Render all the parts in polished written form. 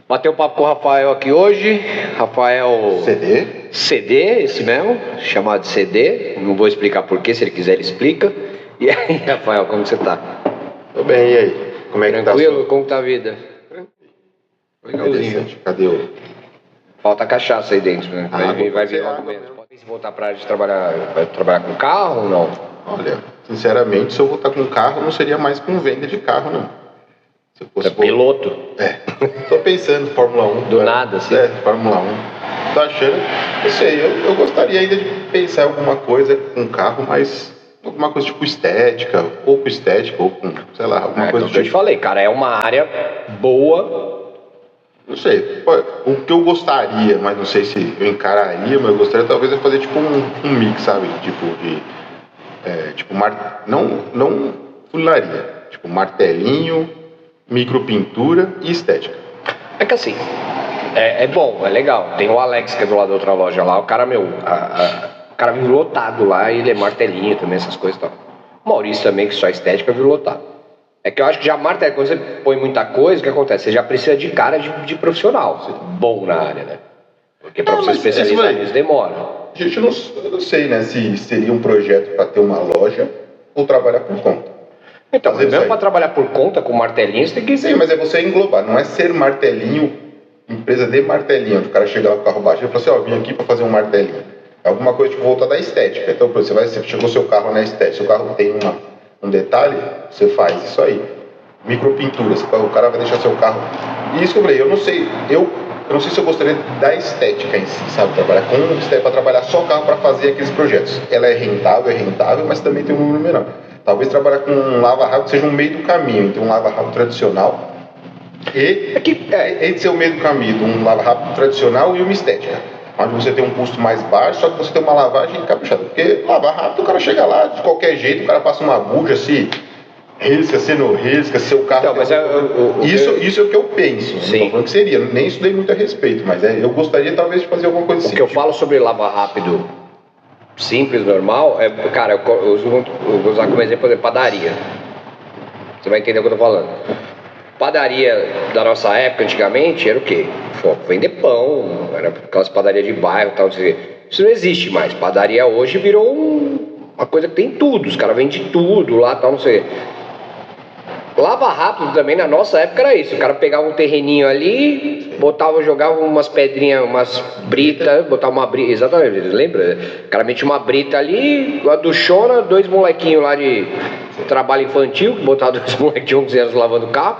Bateu um papo com o Rafael aqui hoje. Rafael CD, esse mesmo, chamado de CD. Não vou explicar porquê, se ele quiser ele explica. E aí, Rafael, como você tá? Tô bem, e aí? Como é que tá? Tranquilo? Como tá a vida? Legalzinho. Cadê o... Falta cachaça aí dentro, né? Vai vir logo mesmo. mesmo. Pode se voltar pra área de trabalhar, vai trabalhar com carro ou não? Olha, sinceramente, se eu voltar com carro, não seria mais com venda de carro, não. Se eu fosse piloto? Tô pensando em Fórmula 1. Do nada, assim? Fórmula 1. Tô achando, não sei, eu gostaria ainda de pensar em alguma coisa com carro, mas alguma coisa tipo estética, ou com, sei lá, alguma coisa tipo... Eu te falei, cara, é uma área boa. Não sei, o que eu gostaria, mas não sei se eu encararia, mas eu gostaria talvez de fazer tipo um mix, sabe? Não funilaria, tipo martelinho, micropintura e estética. É que assim, é bom, é legal. Tem o Alex que é do lado da outra loja lá, o cara, o cara vive lotado lá, e ele é martelinho também, essas coisas e tal. O Maurício também, que só estética, vive lotado. É que eu acho que já martelo, quando você põe muita coisa, o que acontece? Você já precisa de cara de profissional, bom na área, né? Porque pra você especializar nisso demora. Gente, eu não sei, né, se seria um projeto para ter uma loja ou trabalhar por conta. Então, mas mesmo para trabalhar por conta com martelinho, você tem que... Sim, mas é você englobar, não é ser martelinho, empresa de martelinho, onde o cara chega lá com o carro baixo e fala assim, ó, vim aqui para fazer um martelinho. É alguma coisa tipo voltada à estética. Então, você chegou seu carro na estética, seu carro tem um detalhe, você faz isso aí. Micropintura, o cara vai deixar seu carro. E isso que eu falei, eu não sei se eu gostaria da estética em si, sabe? Trabalhar com estética para trabalhar só carro para fazer aqueles projetos. Ela é rentável, mas também tem um número menor. Talvez trabalhar com um lava-rápido seja um meio do caminho entre um lava-rápido tradicional entre ser o meio do caminho de um lava-rápido tradicional e uma estética. Onde você tem um custo mais baixo, só que você tem uma lavagem caprichada. Porque lavar rápido, o cara chega lá, de qualquer jeito, o cara passa uma bucha, se não risca, seu carro... Então, mas isso é o que eu penso. Sim. Não tô falando que seria, nem estudei muito a respeito, mas eu gostaria talvez de fazer alguma coisa assim. O que eu falo sobre lavar rápido simples, normal, cara, eu vou usar como exemplo, por exemplo, padaria. Você vai entender o que eu tô falando. Padaria da nossa época, antigamente, era o quê? Vender pão, era aquelas padarias de bairro e tal. Isso não existe mais. Padaria hoje virou uma coisa que tem tudo. Os caras vendem tudo lá, tal, não sei. Lava rápido também, na nossa época era isso. O cara pegava um terreninho ali, jogava umas pedrinhas, umas britas, botava uma brita, exatamente, lembra? O cara metia uma brita ali, uma duchona, dois molequinhos lá de trabalho infantil, que botava dois moleques de 11 anos lavando o carro.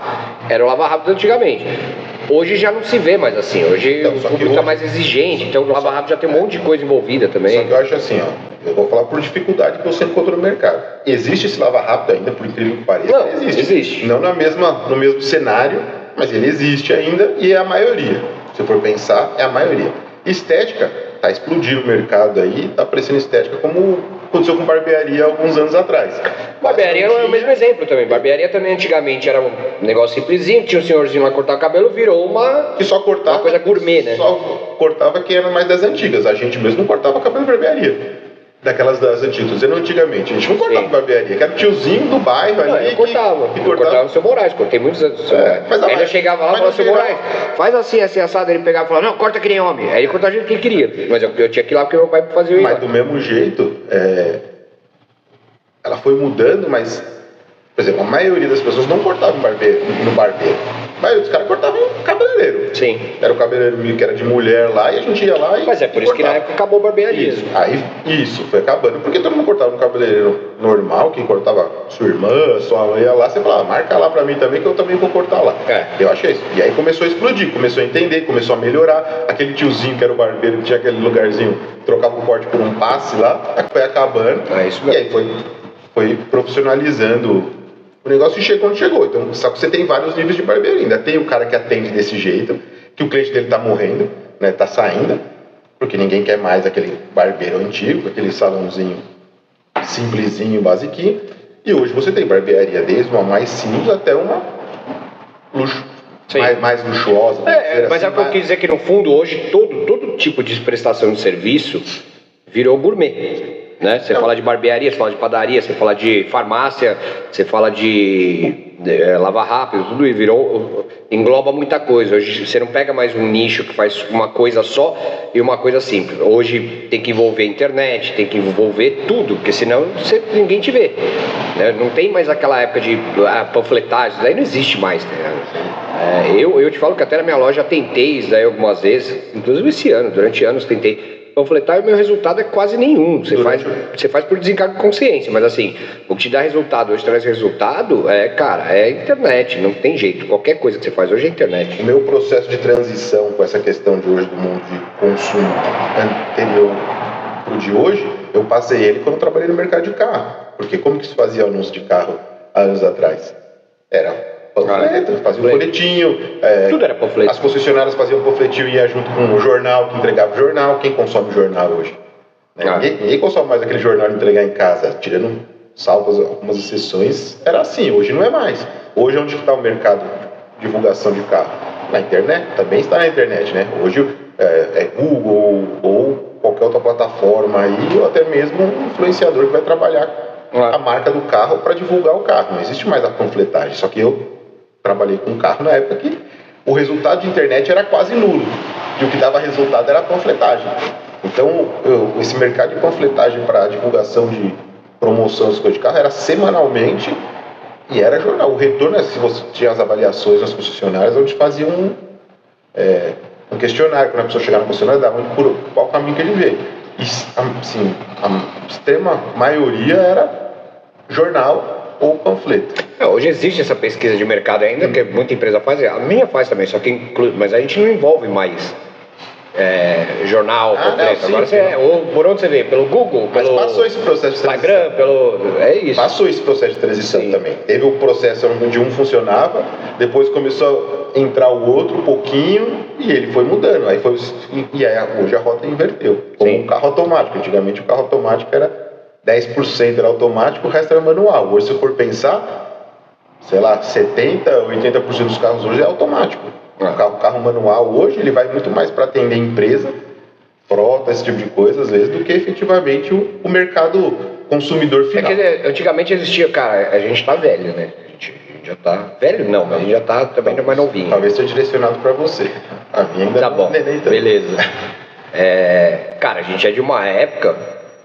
Era o lava rápido antigamente. Hoje já não se vê mais assim, hoje o público está mais exigente, então o lava rápido já tem um monte de coisa envolvida também. Só que eu acho assim, ó, eu vou falar por dificuldade que você encontrou no mercado. Existe esse lava rápido ainda, por incrível que pareça? Não, existe. Não no mesmo cenário, mas ele existe ainda e é a maioria. Se for pensar, é a maioria. Estética, tá explodindo o mercado aí, tá aparecendo estética como aconteceu com barbearia alguns anos atrás. Barbearia é o mesmo exemplo também. Barbearia também antigamente era um negócio simplesinho, tinha um senhorzinho lá cortar o cabelo, virou uma coisa gourmet, né? Só cortava quem era mais das antigas. A gente mesmo não cortava cabelo em barbearia. Daquelas das antigas, dizendo antigamente. A gente não cortava barbearia, que era o tiozinho do bairro ali. Eu cortava no seu Moraes, cortei muitos anos no seu Moraes. Aí eu chegava lá e falava, seu Moraes, faz assim assado, ele pegava e falava, não, corta que nem homem. Aí ele cortava do jeito que ele queria. Mas eu tinha que ir lá porque meu pai fazia isso. Mas do mesmo jeito, ela foi mudando, mas, por exemplo, a maioria das pessoas não cortavam no barbeiro. A maioria dos caras cortavam no cabeleireiro. Sim. Era o cabeleireiro que era de mulher lá e a gente ia lá e... Mas é por isso que na época acabou a barbearia. Isso. Aí isso foi acabando. Porque todo mundo cortava no cabeleireiro normal, quem cortava sua irmã, sua mãe ia lá, você falava, marca lá pra mim também que eu também vou cortar lá. Eu achei isso. E aí começou a explodir, começou a entender, começou a melhorar. Aquele tiozinho que era o barbeiro, que tinha aquele lugarzinho, trocava o corte por um passe lá, foi acabando. E aí foi profissionalizando o negócio chegou onde chegou. Então, só que você tem vários níveis de barbearia. Ainda tem o cara que atende desse jeito, que o cliente dele tá morrendo, né? Tá saindo, porque ninguém quer mais aquele barbeiro antigo, aquele salãozinho simplesinho, basiquinho. E hoje você tem barbearia desde uma mais simples até uma mais luxuosa. Mas é o que eu quis dizer que no fundo hoje todo tipo de prestação de serviço virou gourmet. Né? Você fala de barbearia, você fala de padaria, você fala de farmácia, você fala de lavar rápido, tudo e virou. engloba muita coisa. Hoje você não pega mais um nicho que faz uma coisa só e uma coisa simples. Hoje tem que envolver a internet, tem que envolver tudo, porque senão ninguém te vê, né? Não tem mais aquela época de panfletagem, daí não existe mais, né? Eu te falo que até na minha loja tentei isso daí algumas vezes, inclusive esse ano, durante anos tentei panfletar e o meu resultado é quase nenhum. Você faz por desencargo de consciência, mas assim, o que te dá resultado, hoje traz resultado, cara, é internet, não tem jeito. Qualquer coisa que você faz hoje é internet. O meu processo de transição com essa questão de hoje do mundo de consumo anterior pro de hoje, eu passei ele quando eu trabalhei no mercado de carro. Porque como que se fazia anúncio de carro há anos atrás? Era panfleto, fazia um folhetinho. Tudo era panfleto. As concessionárias faziam um panfletinho e ia junto com o jornal, que entregava o jornal. Quem consome jornal hoje? Ninguém consome mais aquele jornal de entregar em casa, tirando salvas algumas exceções. Era assim, hoje não é mais. Hoje onde está o mercado de divulgação de carro? Na internet, também está na internet, né? Hoje é Google ou qualquer outra plataforma aí, ou até mesmo um influenciador que vai trabalhar a marca do carro para divulgar o carro. Não existe mais a panfletagem, só que eu trabalhei com carro na época que o resultado de internet era quase nulo. E o que dava resultado era a panfletagem. Então, esse mercado de panfletagem para divulgação de promoção das coisas de carro era semanalmente e era jornal. O retorno, se você tinha as avaliações nas concessionárias, onde faziam um questionário. Quando a pessoa chegava na concessionária, dava por qual caminho que ele veio. E, assim, a extrema maioria era jornal ou panfleto. Hoje existe essa pesquisa de mercado ainda, que muita empresa faz, a minha faz também, só que inclui, mas a gente não envolve mais jornal, panfleto. Não, sim, agora ou por onde você vê? Pelo Google, mas passou esse processo de Instagram, é isso. Passou esse processo de transição também. Teve o processo onde um funcionava, depois começou a entrar o outro um pouquinho e ele foi mudando. Aí hoje a rota inverteu. Como um carro automático. Antigamente o carro automático era 10% era automático, o resto era manual. Hoje, se for pensar, sei lá, 70%, 80% dos carros hoje é automático. O carro manual hoje, ele vai muito mais para atender empresa, frota, esse tipo de coisa, às vezes, do que efetivamente o mercado consumidor final. Quer dizer, antigamente existia, cara, a gente tá velho, né? A gente já tá velho, não, mas a gente já tá também mais novinho. Talvez seja direcionado para você. A minha ainda tá bom, nem tanto. Beleza. Cara, a gente é de uma época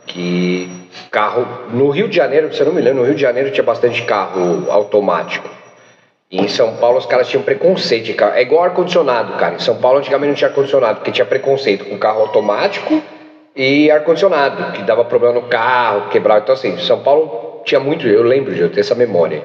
que carro, no Rio de Janeiro, se eu não me lembro, no Rio de Janeiro tinha bastante carro automático. E em São Paulo os caras tinham preconceito de carro. É igual ar-condicionado, cara. Em São Paulo antigamente não tinha ar-condicionado, porque tinha preconceito com carro automático e ar-condicionado, que dava problema no carro, quebrava. Então assim, São Paulo tinha muito, eu lembro de eu ter essa memória.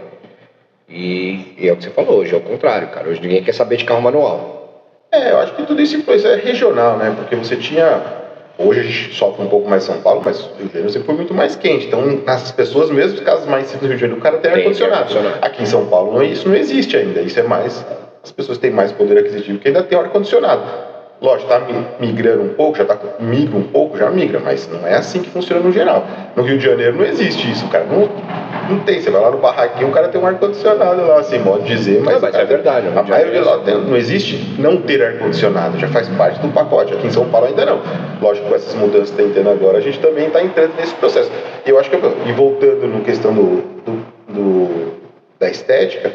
E é o que você falou, hoje é o contrário, cara. Hoje ninguém quer saber de carro manual. Eu acho que tudo isso é regional, né? Porque você tinha... Hoje a gente sofre um pouco mais São Paulo, mas o Rio de Janeiro sempre foi muito mais quente. Então, as pessoas, mesmo os casos mais simples do Rio de Janeiro, o cara tem ar-condicionado. Aqui em São Paulo isso não existe ainda. Isso é mais... As pessoas têm mais poder aquisitivo que ainda tem ar-condicionado. Lógico, está migrando um pouco, migra um pouco, já migra, mas não é assim que funciona no geral. No Rio de Janeiro não existe isso, cara. Não tem. Você vai lá no barraquinho, o cara tem um ar-condicionado lá, assim, modo de dizer, mas é verdade. A maioria lá não existe não ter ar-condicionado, já faz parte do pacote. Aqui em São Paulo ainda não. Lógico, com essas mudanças que está tendo agora, a gente também está entrando nesse processo. E eu acho que, e voltando na questão da estética,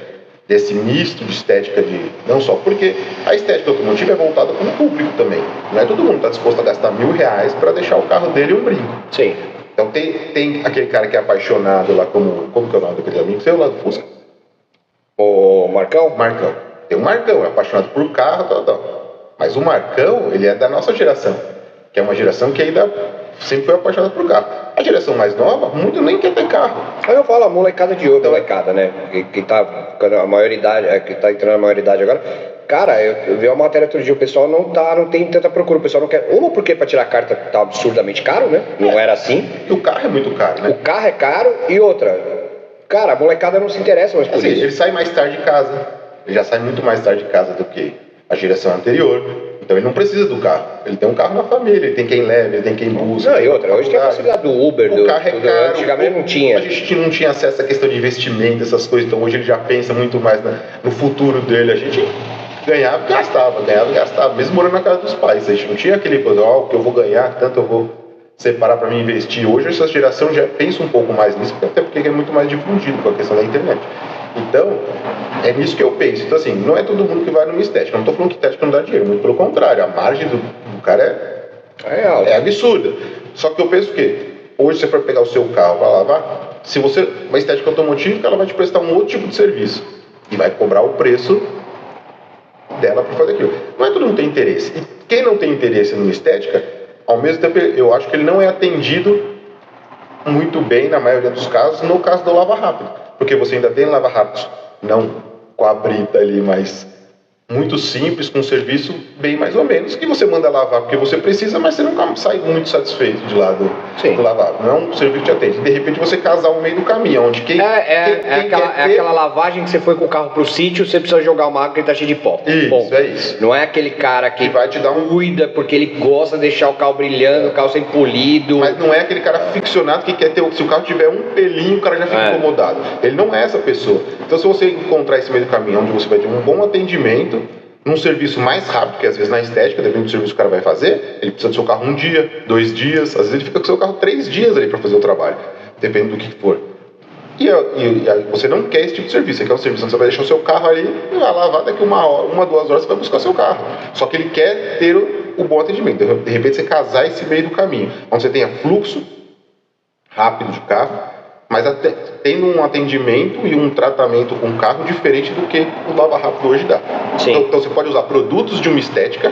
desse misto de estética não só porque a estética automotiva é voltada para o público também. Não é todo mundo está disposto a gastar R$1.000 para deixar o carro dele um brinco. Sim. Então tem aquele cara que é apaixonado lá, como que é o nome daquele amigo seu lá do Fusca? O Marcão? Marcão. Tem um Marcão, é apaixonado por carro, tal. Mas o Marcão, ele é da nossa geração, que é uma geração que ainda sempre foi apaixonada por carro. A geração mais nova, muito nem quer ter carro. Aí eu falo a molecada de hoje, molecada, né? Que tá ficando a maioridade, que tá entrando na maioridade agora. Cara, eu vi uma matéria outro dia, o pessoal não tem tanta procura, o pessoal não quer. Uma porque pra tirar a carta tá absurdamente caro, né? Não era assim. E o carro é muito caro, né? O carro é caro e outra. Cara, a molecada não se interessa mais por isso. Ele sai mais tarde de casa. Ele já sai muito mais tarde de casa do que a geração anterior. Então ele não precisa do carro. Ele tem um carro na família, ele tem quem leve, ele tem quem busca. Não, e outra, hoje tem a facilidade do Uber, o carro é caro. Antigamente não tinha. A gente não tinha acesso à questão de investimento, essas coisas. Então hoje ele já pensa muito mais no futuro dele. A gente ganhava e gastava, mesmo morando na casa dos pais. A gente não tinha aquele coisa, o que eu vou ganhar, tanto eu vou separar para me investir. Hoje essa geração já pensa um pouco mais nisso, até porque é muito mais difundido com a questão da internet. Então, é nisso que eu penso. Então, assim, não é todo mundo que vai numa estética. Eu não estou falando que estética não dá dinheiro, muito pelo contrário. A margem do cara é absurda. Só que eu penso que hoje você for pegar o seu carro para lavar, se você uma estética automotiva, ela vai te prestar um outro tipo de serviço e vai cobrar o preço dela para fazer aquilo. Não é todo mundo que tem interesse. E quem não tem interesse numa estética, ao mesmo tempo, eu acho que ele não é atendido muito bem, na maioria dos casos, no caso do lava rápido. Porque você ainda tem lava rápido, não com a brita ali, mas muito simples, com um serviço bem mais ou menos, que você manda lavar porque você precisa, mas você nunca sai muito satisfeito de lá do lavar. Não é um serviço que te atende. De repente você casar no meio do caminho, onde quem aquela lavagem que você foi com o carro pro sítio, você precisa jogar uma água que ele tá cheio de pó. Isso, é isso. Não é aquele cara que vai te dar cuida porque ele gosta de deixar o carro brilhando, o carro sempre polido. Mas não é aquele cara ficcionado que quer ter, se o carro tiver um pelinho, o cara já fica incomodado. Ele não é essa pessoa. Então se você encontrar esse meio do caminho, onde você vai ter um bom atendimento, num serviço mais rápido, que às vezes na estética, dependendo do serviço que o cara vai fazer, ele precisa do seu carro 1 dia, 2 dias, às vezes ele fica com o seu carro 3 dias ali para fazer o trabalho, dependendo do que for. E você não quer esse tipo de serviço, você quer um serviço onde você vai deixar o seu carro ali, vai lavar daqui 1 hora, 2 horas você vai buscar seu carro. Só que ele quer ter o bom atendimento. De repente você casar esse meio do caminho, onde você tenha fluxo rápido de carro, mas tendo um atendimento e um tratamento com o carro diferente do que o lava rápido hoje dá. Então você pode usar produtos de uma estética,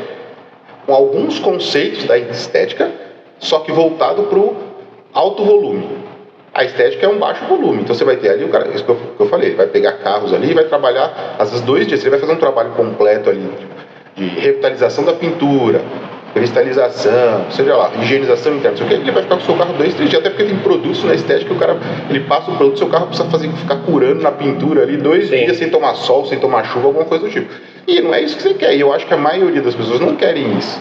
com alguns conceitos da estética, só que voltado para o alto volume. A estética é um baixo volume, então você vai ter ali o cara, isso que eu falei, ele vai pegar carros ali e vai trabalhar, às vezes 2 dias, ele vai fazer um trabalho completo ali de revitalização da pintura, cristalização, seja lá, higienização interna, não sei o que, ele vai ficar com o seu carro 2, 3 dias, até porque tem produtos na estética que o cara, ele passa o produto, seu carro precisa ficar curando na pintura ali 2 dias sem tomar sol, sem tomar chuva, alguma coisa do tipo. E não é isso que você quer, e eu acho que a maioria das pessoas não querem isso.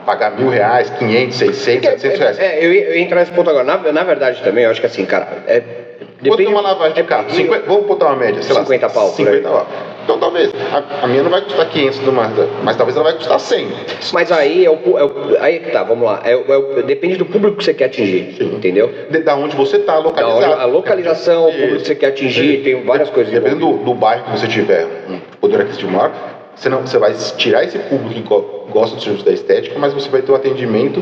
Pagar R$1.000, 500, 600, 700 reais. Eu ia entrar nesse ponto agora. Na verdade também, eu acho que assim, cara, quanto é uma lavagem de carro? Vamos botar uma média, sei 50 lá. pau. 50 pau. Então talvez, a minha não vai custar 500 do Mazda, mas talvez ela vai custar 100. Mas aí aí que tá, vamos lá. Depende do público que você quer atingir, entendeu? Da onde você está localizado. A localização, o público que você quer atingir, tem várias coisas. Dependendo do bairro que você tiver, um poder aquisitivo maior, você vai tirar esse público que gosta do serviço da estética, mas você vai ter o atendimento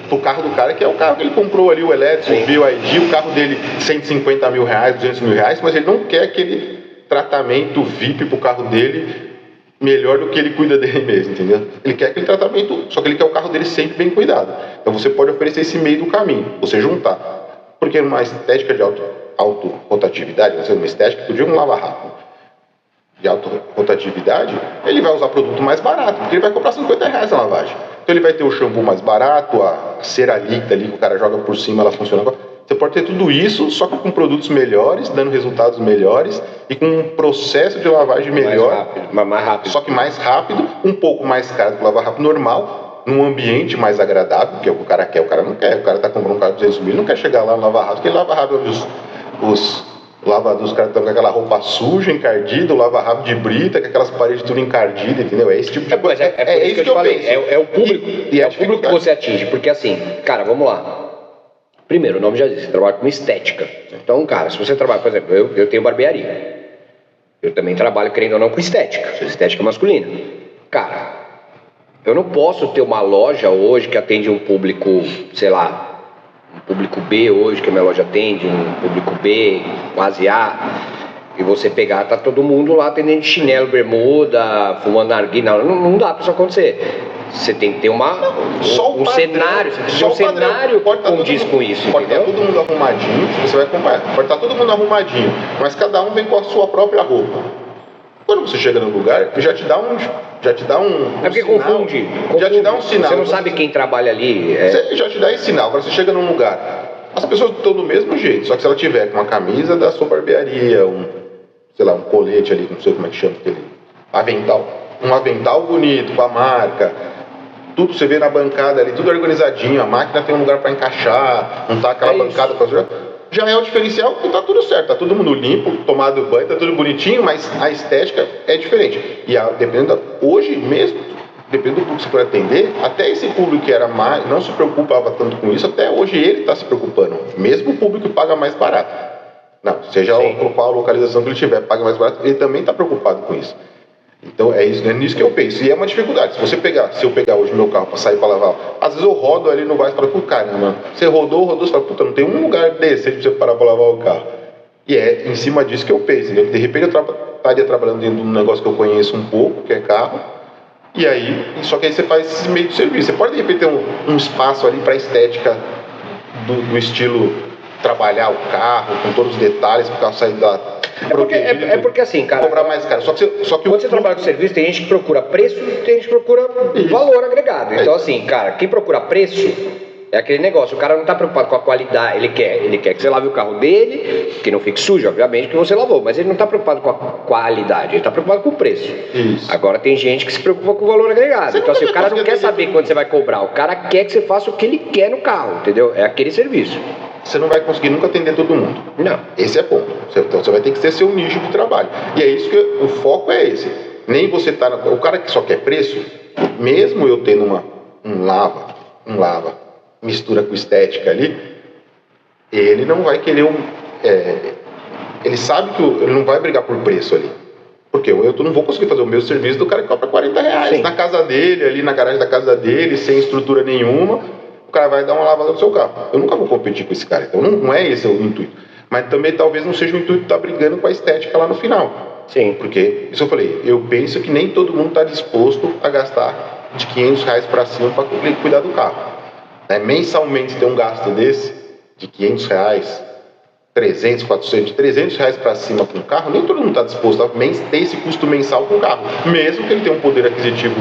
pro carro do cara, que é o carro que ele comprou ali, o elétrico, o BYD, o carro dele R$150 mil, R$200 mil, mas ele não quer aquele tratamento VIP pro carro dele melhor do que ele cuida dele mesmo, entendeu? Ele quer aquele tratamento, só que ele quer o carro dele sempre bem cuidado. Então você pode oferecer esse meio do caminho, você juntar. Porque numa estética de auto-rotatividade, uma estética, podia um lava rápido de auto-rotatividade, ele vai usar produto mais barato, porque ele vai comprar R$50 na lavagem. Então ele vai ter o shampoo mais barato, a cera líquida ali que o cara joga por cima, ela funciona. Você pode ter tudo isso, só que com produtos melhores, dando resultados melhores e com um processo de lavagem melhor. Mais rápido. Só que mais rápido, um pouco mais caro do que o lava rápido normal, num ambiente mais agradável, que é o que o cara quer, o cara não quer. O cara tá comprando um carro de 200 mil, não quer chegar lá no lava rápido, porque lava rápido os lavadores, os caras estão com aquela roupa suja, encardida, o lava rápido de brita, com aquelas paredes tudo encardidas, entendeu? É esse tipo de coisa. É isso que eu falei. É o público, é o público que você atinge, porque assim, cara, vamos lá. Primeiro, o nome já diz, você trabalha com estética. Então, cara, se você trabalha, por exemplo, eu tenho barbearia. Eu também trabalho, querendo ou não, com estética masculina. Cara, eu não posso ter uma loja hoje que atende um público, sei lá, um público B hoje, que a minha loja atende, um público B, quase A, e você pegar, tá todo mundo lá atendendo de chinelo, bermuda, fumando narguilha, não dá pra isso acontecer. Você tem que ter um cenário, você tem que ter um cenário que condiz com isso, pode entendeu? Estar todo mundo arrumadinho, você vai acompanhar, pode estar todo mundo arrumadinho, mas cada um vem com a sua própria roupa. Quando você chega no lugar, já te dá um é porque sinal, confunde. Já te dá um sinal. Você não sabe quem trabalha ali. Você já te dá esse sinal. Quando você chega num lugar, as pessoas estão do mesmo jeito, só que se ela tiver com uma camisa da sua barbearia, um colete ali, não sei como é que chama aquele avental, um avental bonito com a marca, tudo você vê na bancada ali, tudo organizadinho, a máquina tem um lugar para encaixar, não tá aquela bancada para já é o diferencial e tá tudo certo, tá todo mundo limpo, tomado banho, tá tudo bonitinho, mas a estética é diferente. E hoje mesmo, dependendo do público que você for atender, até esse público que era mais, não se preocupava tanto com isso, até hoje ele está se preocupando, mesmo o público que paga mais barato. Não, seja qual localização que ele tiver, paga mais barato, ele também está preocupado com isso. Então é nisso que eu penso. E é uma dificuldade. Se eu pegar hoje meu carro para sair para lavar, às vezes eu rodo ali no bairro e falo, pô, caramba, você rodou, você fala, puta, não tem um lugar decente para você parar para lavar o carro. E é em cima disso que eu penso. Né? De repente eu estaria trabalhando dentro de um negócio que eu conheço um pouco, que é carro, e aí, só que aí você faz esse meio de serviço. Você pode de repente ter um espaço ali para estética do estilo trabalhar o carro, com todos os detalhes, para o carro sair da... porque assim, cara... Cobrar mais caro. Só que quando você trabalha com serviço, tem gente que procura preço e tem gente que procura valor agregado. Então assim, cara, quem procura preço é aquele negócio. O cara não está preocupado com a qualidade. Ele quer que você lave o carro dele, que não fique sujo, obviamente, que você lavou. Mas ele não está preocupado com a qualidade, ele está preocupado com o preço. Isso. Agora tem gente que se preocupa com o valor agregado. Então assim, o cara não quer saber quanto você vai cobrar. O cara quer que você faça o que ele quer no carro, entendeu? É aquele serviço. Você não vai conseguir nunca atender todo mundo. Não. Esse é ponto. Então você vai ter que ter seu nicho de trabalho. E é isso que o foco é esse. Nem você tá... O cara que só quer preço, mesmo eu tendo um lava, mistura com estética ali, ele não vai querer ele sabe que ele não vai brigar por preço ali. Porque eu não vou conseguir fazer o meu serviço do cara que cobra R$40 Sim. Na casa dele, ali na garagem da casa dele, sem estrutura nenhuma. O cara vai dar uma lavada no seu carro. Eu nunca vou competir com esse cara. Então não é esse o intuito. Mas também talvez não seja o intuito de estar brigando com a estética lá no final. Sim. Porque, isso eu falei, eu penso que nem todo mundo está disposto a gastar de R$500 para cima para cuidar do carro. Mensalmente ter um gasto desse, de R$500, 300, 400, de R$300 para cima com o carro, nem todo mundo está disposto a ter esse custo mensal com o carro. Mesmo que ele tenha um poder aquisitivo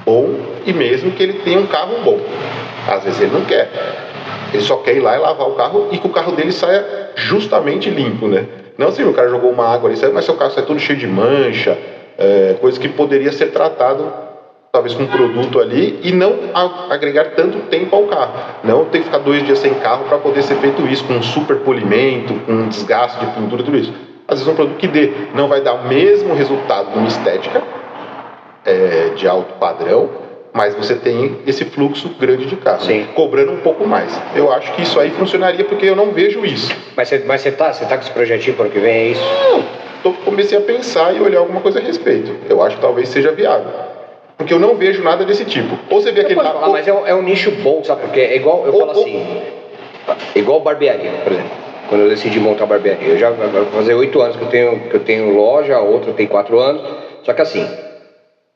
bom e mesmo que ele tenha um carro bom. Às vezes ele não quer. Ele só quer ir lá e lavar o carro e que o carro dele saia justamente limpo, né? Não assim, o cara jogou uma água ali, mas seu carro sai todo cheio de mancha, coisa que poderia ser tratado talvez com um produto ali e não agregar tanto tempo ao carro. Não ter que ficar 2 dias sem carro para poder ser feito isso, com um super polimento, com um desgaste de pintura, tudo isso. Às vezes um produto que não vai dar o mesmo resultado de uma estética de alto padrão, mas você tem esse fluxo grande de carro, cobrando um pouco mais. Eu acho que isso aí funcionaria porque eu não vejo isso. Mas você tá com esse projetinho para o ano que vem, é isso? Não, comecei a pensar e olhar alguma coisa a respeito. Eu acho que talvez seja viável. Porque eu não vejo nada desse tipo. Ou você vê aquele... mas é um nicho bom, sabe? Porque é igual, eu falo assim, igual barbearia, por exemplo. Quando eu decidi montar a barbearia, eu já vou fazer 8 anos que eu tenho loja, a outra tem 4 anos, só que assim...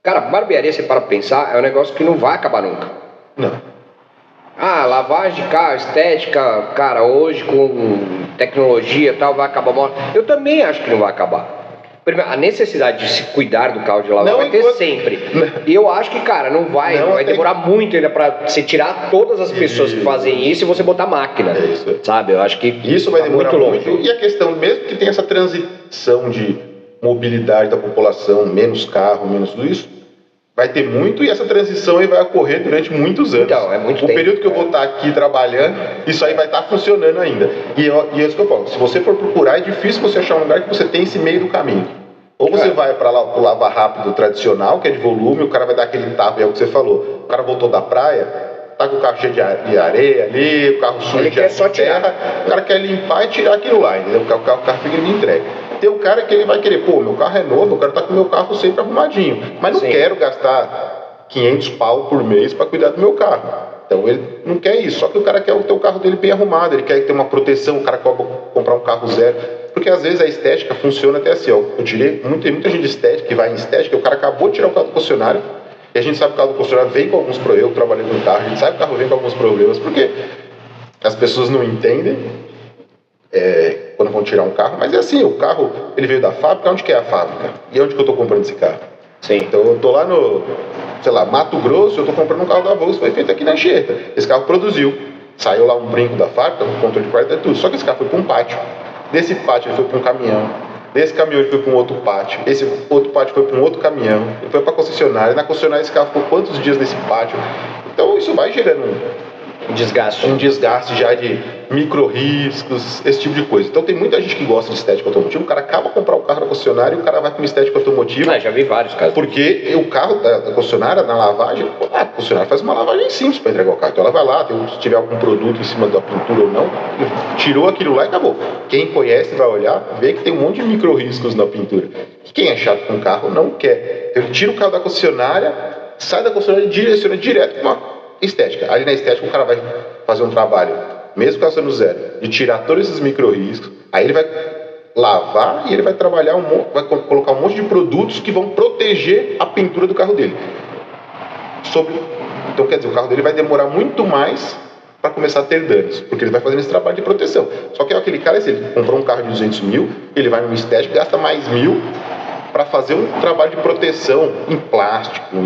Cara, barbearia, você para pensar, é um negócio que não vai acabar nunca. Não. Lavagem de carro, estética, cara, hoje com tecnologia e tal, vai acabar uma hora. Eu também acho que não vai acabar. Primeiro, a necessidade de se cuidar do carro de lavar vai ter sempre. E eu acho que, cara, vai demorar muito ainda pra você tirar todas as pessoas que fazem isso e você botar máquina. Sabe? Eu acho que isso vai demorar muito longe. E a questão, mesmo que tenha essa transição de mobilidade da população, menos carro, menos tudo isso, vai ter muito e essa transição aí vai ocorrer durante muitos anos. Então, é muito tempo. O período que eu vou estar aqui trabalhando, isso aí vai estar funcionando ainda. E é isso que eu falo, se você for procurar, é difícil você achar um lugar que você tem esse meio do caminho. Ou você vai para lá o lava rápido tradicional, que é de volume, o cara vai dar aquele tapa, é o que você falou. O cara voltou da praia, tá com o carro cheio de areia ali, o carro sujo de terra, o cara quer limpar e tirar aquilo lá, entendeu? O carro fica de entrega. Tem um cara que ele vai querer, meu carro é novo, eu quero estar com o meu carro sempre arrumadinho, mas não quero gastar 500 pau por mês para cuidar do meu carro. Então ele não quer isso, só que o cara quer ter o carro dele bem arrumado, ele quer ter uma proteção, o cara quer comprar um carro zero, porque às vezes a estética funciona até assim, eu tirei, muita gente de estética que vai em estética, o cara acabou de tirar o carro do concessionário, e a gente sabe que o carro do concessionário vem com alguns problemas, eu trabalhei no carro, a gente sabe que o carro vem com alguns problemas, porque as pessoas não entendem quando vão tirar um carro, mas é assim, o carro ele veio da fábrica, onde que é a fábrica? E onde que eu estou comprando esse carro? Sim. Então eu estou lá no, Mato Grosso, eu estou comprando um carro da Volkswagen, foi feito aqui na Anchieta. Esse carro produziu, saiu lá um brinco da fábrica, um controle de qualidade, tudo, só que esse carro foi para um pátio. Desse pátio ele foi para um caminhão, desse caminhão ele foi para um outro pátio, esse outro pátio foi para um outro caminhão, ele foi para a concessionária, na concessionária esse carro ficou quantos dias nesse pátio? Então isso vai gerando um desgaste já de micro-riscos, esse tipo de coisa. Então tem muita gente que gosta de estética automotiva, o cara acaba de comprar o carro da concessionária e o cara vai com uma estética automotiva. Já vi vários casos. Porque o carro da concessionária, na lavagem, a concessionária faz uma lavagem simples para entregar o carro. Então ela vai lá, se tiver algum produto em cima da pintura ou não, tirou aquilo lá e acabou. Quem conhece vai olhar, vê que tem um monte de micro-riscos na pintura. E quem é chato com o carro não quer. Ele tira o carro da concessionária, sai da concessionária e direciona direto para uma estética. Ali na estética o cara vai fazer um trabalho, mesmo gastando zero, de tirar todos esses micro-riscos. Aí ele vai lavar e ele vai trabalhar vai colocar um monte de produtos que vão proteger a pintura do carro dele. Então quer dizer, o carro dele vai demorar muito mais para começar a ter danos, porque ele vai fazendo esse trabalho de proteção. Só que aquele cara, se ele comprou um carro de 200 mil, ele vai numa estética, gasta mais 1.000 para fazer um trabalho de proteção em plástico,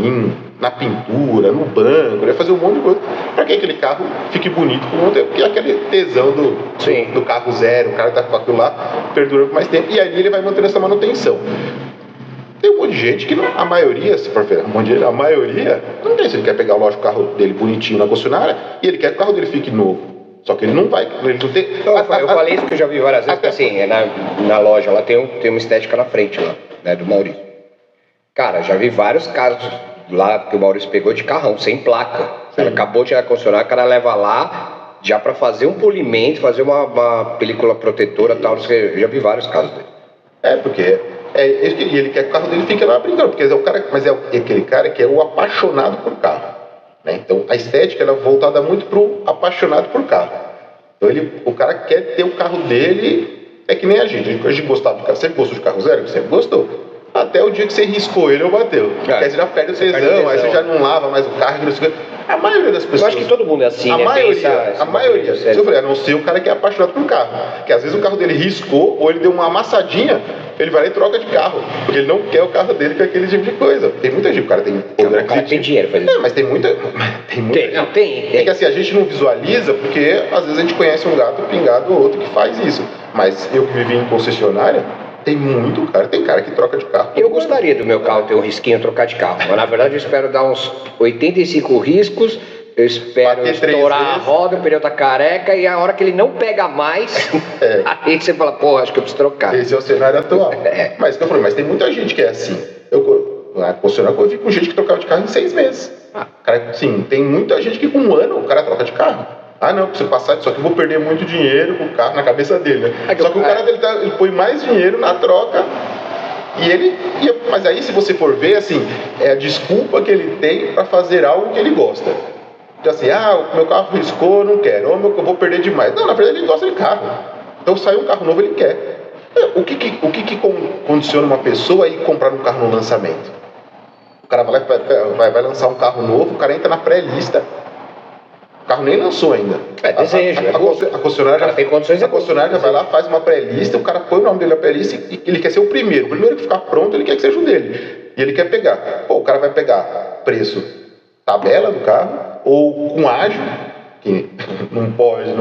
na pintura, no banco, ele vai fazer um monte de coisa para que aquele carro fique bonito por um tempo, porque é aquele tesão do carro zero, o cara tá com aquilo lá, perdura por mais tempo, e ali ele vai manter essa manutenção. Tem um monte de gente que, a maioria, se for ver, a maioria não tem, se ele quer pegar o carro dele bonitinho na concessionária e ele quer que o carro dele fique novo. Só que ele não vai, ele não tem... Eu falei isso que eu já vi várias vezes, porque assim, na loja lá tem uma estética na frente lá, né, do Maurício. Cara, já vi vários casos lá que o Maurício pegou de carrão, sem placa. Ele acabou de tirar a concessionária, o cara leva lá já pra fazer um polimento, fazer uma película protetora e tal, eu já vi vários casos dele. Porque... e ele quer que o carro dele fique lá brincando, porque é o cara, mas é aquele cara que é o apaixonado por carro, né? Então a estética ela é voltada muito pro apaixonado por carro. Então o cara quer ter o carro dele, é que nem a gente gostava de carro, sempre gostou de carro zero, sempre gostou, até o dia que você riscou ele ou bateu, aí você já perde o tesão, aí você já não lava mais o carro. A maioria das pessoas... Eu acho que todo mundo é assim, a maioria. Eu falei, a não ser o cara que é apaixonado por carro, que às vezes o carro dele riscou ou ele deu uma amassadinha, ele vai lá e troca de carro, porque ele não quer o carro dele com aquele tipo de coisa. Tem muita gente, o cara tem poder aquisitivo. Tem dinheiro pra isso. Mas tem muita tem. É que assim, a gente não visualiza, porque às vezes a gente conhece um gato pingado ou outro que faz isso. Mas eu que vivi em concessionária, tem muito cara, tem cara que troca de carro. Eu gostaria do meu carro ter um risquinho e trocar de carro, mas na verdade eu espero dar uns 85 riscos, eu espero estourar a roda, o pneu tá careca e a hora que ele não pega mais, aí você fala, acho que eu preciso trocar. Esse é o cenário atual. Mas que eu falei, mas tem muita gente que é assim. Na concessionária eu vi com gente que trocava de carro em 6 meses. Cara, sim, tem muita gente que com 1 ano o cara troca de carro. Não, pra você passar, só que eu vou perder muito dinheiro com o carro na cabeça dele, né? Só que o cara dele ele põe mais dinheiro na troca mas aí se você for ver, assim, é a desculpa que ele tem para fazer algo que ele gosta. Então assim, o meu carro riscou, eu não quero, ou eu vou perder demais. Não, na verdade ele gosta de carro. Então saiu um carro novo, ele quer. O que condiciona uma pessoa a ir comprar um carro no lançamento? O cara vai lançar um carro novo, o cara entra na pré-lista. O carro nem lançou ainda. Desejo. A concessionária tem condições. A concessionária vai lá, faz uma pré-lista, o cara põe o nome dele na pré-lista e ele quer ser o primeiro. O primeiro que ficar pronto, ele quer que seja o dele. E ele quer pegar. O cara vai pegar preço tabela do carro ou com ágio, que não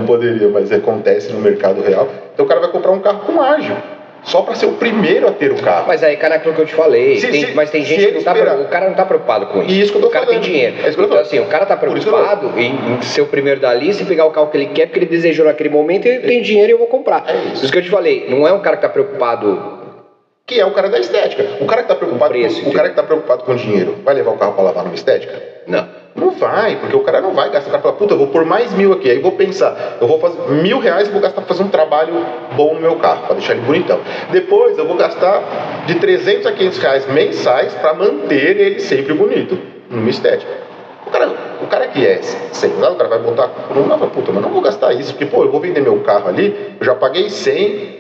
poderia, mas acontece no mercado real. Então o cara vai comprar um carro com ágio. Só para ser o primeiro a ter o carro. Mas aí, cara, é aquilo que eu te falei. Mas tem gente que não tá, o cara não está preocupado com isso. E isso que eu tô o cara falando. Tem dinheiro. Então, assim, o cara está preocupado em ser o primeiro da lista e pegar o carro que ele quer, porque ele desejou naquele momento e ele tem dinheiro e eu vou comprar. Isso que eu te falei. Não é um cara que está preocupado. Que é o cara da estética. O cara que está preocupado com dinheiro vai levar o carro para lavar numa estética? Não vai, porque o cara não vai gastar. O cara fala, eu vou pôr mais 1.000 aqui. Aí vou pensar, eu vou fazer R$1.000 e vou gastar para fazer um trabalho bom no meu carro, para deixar ele bonitão. Depois eu vou gastar de R$300 a R$500 mensais para manter ele sempre bonito, numa estética. O cara que é sem nada, o cara vai botar, mas não vou gastar isso, porque eu vou vender meu carro ali, eu já paguei 100,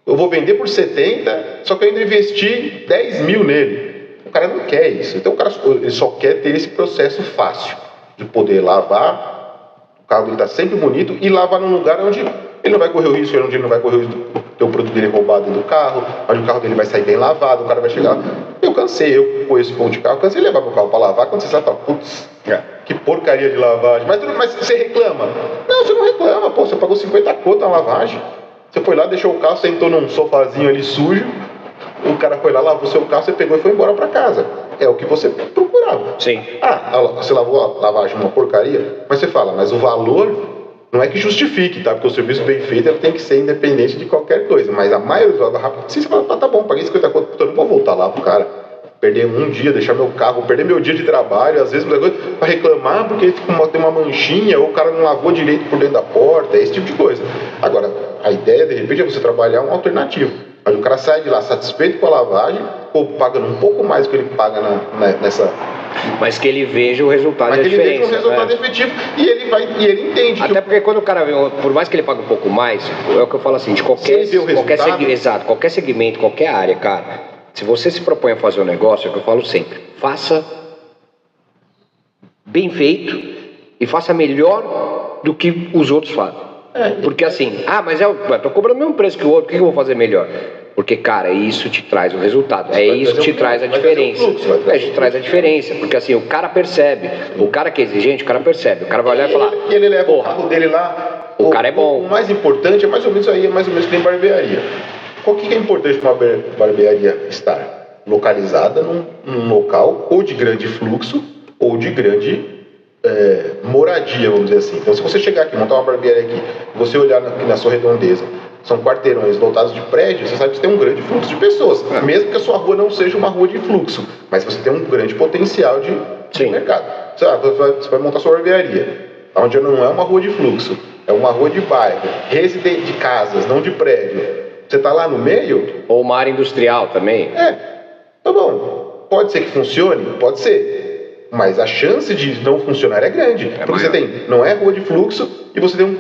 eu vou vender por 70, só que eu ainda investi 10.000 nele. O cara não quer isso. Então o cara ele só quer ter esse processo fácil de poder lavar, o carro dele está sempre bonito e lavar num lugar onde ele não vai correr o risco, onde ele não vai correr o risco de ter o produto dele roubado dentro do carro, onde o carro dele vai sair bem lavado, o cara vai chegar lá. Eu com esse ponto de carro, cansei de levar meu carro para lavar, quando você sabe, putz, que porcaria de lavagem. Mas você reclama? Não, você não reclama, você pagou 50 conto na lavagem. Você foi lá, deixou o carro, sentou num sofazinho ali sujo, o cara foi lá, lavou seu carro, você pegou e foi embora para casa. É o que você procurava. Sim. Você lavou a lavagem uma porcaria, mas você fala, mas o valor Não é que justifique, tá? Porque o serviço bem feito ele tem que ser independente de qualquer coisa. Mas a maioria dos lava rápido, sim, você fala, tá bom, paguei 50 conto, eu não vou voltar lá pro cara. Perder um dia, deixar meu carro, perder meu dia de trabalho, às vezes para reclamar porque tem uma manchinha ou o cara não lavou direito por dentro da porta, esse tipo de coisa. Agora, a ideia de repente é você trabalhar um alternativo. Mas o cara sai de lá satisfeito com a lavagem, ou pagando um pouco mais do que ele paga nessa. Mas que ele veja o resultado da diferença. Mas que ele veja o resultado efetivo e ele entende. Até porque quando o cara vê, por mais que ele pague um pouco mais, é o que eu falo assim, de qualquer segmento, qualquer área, cara, se você se propõe a fazer um negócio, é o que eu falo sempre, faça bem feito e faça melhor do que os outros fazem. Porque assim, mas eu tô cobrando o mesmo preço que o outro, por que eu vou fazer melhor? Porque, cara, isso te traz o resultado. É isso que te traz a diferença. Te traz a diferença. Porque assim, o cara percebe. O cara que é exigente, o cara percebe. O cara vai olhar e falar. E ele leva o carro dele lá. O cara é bom. O mais importante é mais ou menos aí, mais ou menos que tem barbearia. O que é importante para uma barbearia estar? Localizada num local ou de grande fluxo ou de grande moradia, vamos dizer assim. Então, se você chegar aqui, montar uma barbearia aqui, você olhar na sua redondeza, são quarteirões lotados de prédios, você sabe que você tem um grande fluxo de pessoas, mesmo que a sua rua não seja uma rua de fluxo, mas você tem um grande potencial de mercado. Você vai montar sua barbearia, onde não é uma rua de fluxo, é uma rua de bairro, de casas, não de prédio. Você está lá no meio... Ou uma área industrial também. Tá bom. Pode ser que funcione? Pode ser. Mas a chance de não funcionar é grande. Porque você não é rua de fluxo e você tem um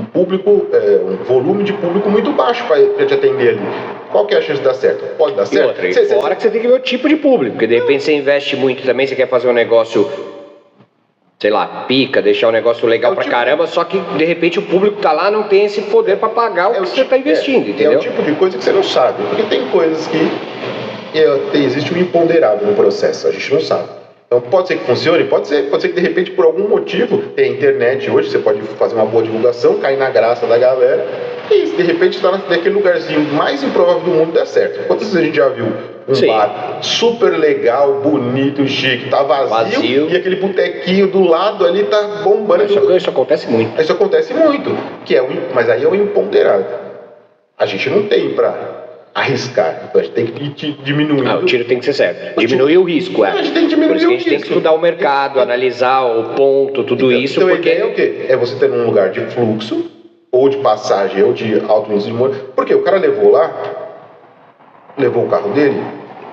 público, um volume de público muito baixo para te atender ali. Qual que é a chance de dar certo? Pode dar certo? Fora que você tem que ver o tipo de público, porque de repente você investe muito também, você quer fazer um negócio, sei lá, pica, deixar um negócio legal pra caramba, só que de repente o público que tá lá não tem esse poder pra pagar o que você tá investindo, entendeu? É o tipo de coisa que você não sabe, porque tem coisas que existe um imponderável no processo, a gente não sabe. Então pode ser que funcione, pode ser que de repente por algum motivo, tem internet hoje, você pode fazer uma boa divulgação, cair na graça da galera, e de repente está naquele lugarzinho mais improvável do mundo dar certo. Quantas vezes a gente já viu um bar super legal, bonito, chique, tá vazio. E aquele botequinho do lado ali tá bombando. Isso acontece muito. Isso acontece muito, mas aí é o imponderável. A gente não tem pra arriscar, então a gente tem que ir diminuindo. O tiro tem que ser certo. Diminuir o risco, A gente tem que diminuir o risco. Por isso que a gente tem que estudar o mercado, analisar o ponto, tudo isso. Então porque... a ideia é o quê? É você ter um lugar de fluxo, ou de passagem, ou de alto índice de moradia. Porque o cara levou o carro dele,